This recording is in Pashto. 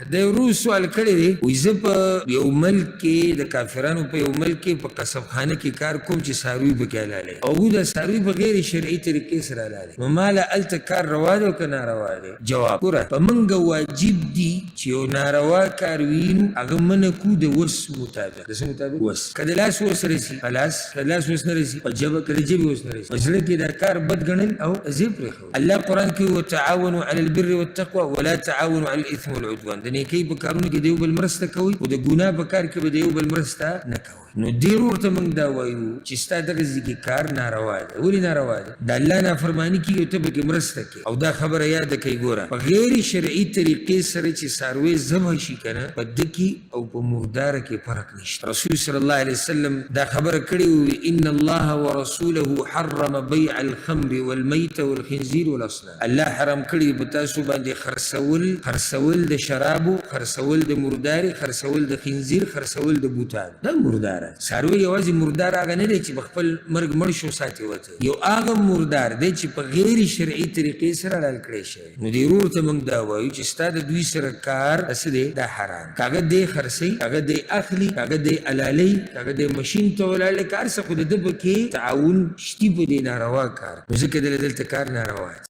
د یو روز سوال کړی دی وایي زه په یو ملک کې د کافرانو په یو ملک کې په قصبخانه کې کار کوم چې څاروي پکې حلالوي او هغوی دا څاروي په غیر شرعي طریقې سره حلالوي نو ما له هلته کار روا دی او که ناروا دی؟ جواب ګوره په موږ واجب دي چې یو ناروا کار وي نو هغه منع کړو د وس مطابق د څه مطابق؟ وس که د لاس وس رسي په لاس که د لاس وس نه رسي په ژبه که د ژبې وس نه رسي په زړه کې دا کار بد ګڼل او زه پرېښود الله قرآن کې وتعاونوا على البر والتقوى ولا تعاونوا على الاثم والعدوان د نیکۍ په کارونو کې د یو بل مرسته کوئ خو د ګناه په کار کې به د یو بل مرسته نه کوئ نو ډېر ورته موږ دا وایو چې ستا دغه ځای کې کار ناروا دی ولې ناروا دی د الله نافرماني کېږي او ته پکې مرسته کوې او دا خبره یاده کوي ګوره په غیر شرعي طریقې سره چې څاروی ذبح شي که نه په ده کې او په مرداره کې فرق نشته رسول صلی الله علیه وسلم دا خبره کړې وي ان الله ورسوله حرم بیع الخمر والمیت والخنزیر والاصنام الله حرام کړي په تاسو باندې خرڅول د شرابو خرڅول د مردارې خرڅول د خنزیر خرڅول د بوتان دا مرداره څاروی یوازې مردار هغه نه دی چې په خپل مرګ مړ شو ساتې وته یو هغه مردار دی چې په غیر شرعي طریقې سره حلال کړی شوی نو دې ورور ته موږ دا وایو چې ستا د دوی سره کار څه دی دا حرام که هغه دی خرڅوي که هغه دی اخلي که هغه دی حلالوي که هغه دی مشین ته ولاړی کار څه خو د ده پکې تعاون شتي په دې ناروا کار نو ځکه دلته کار ناروا دی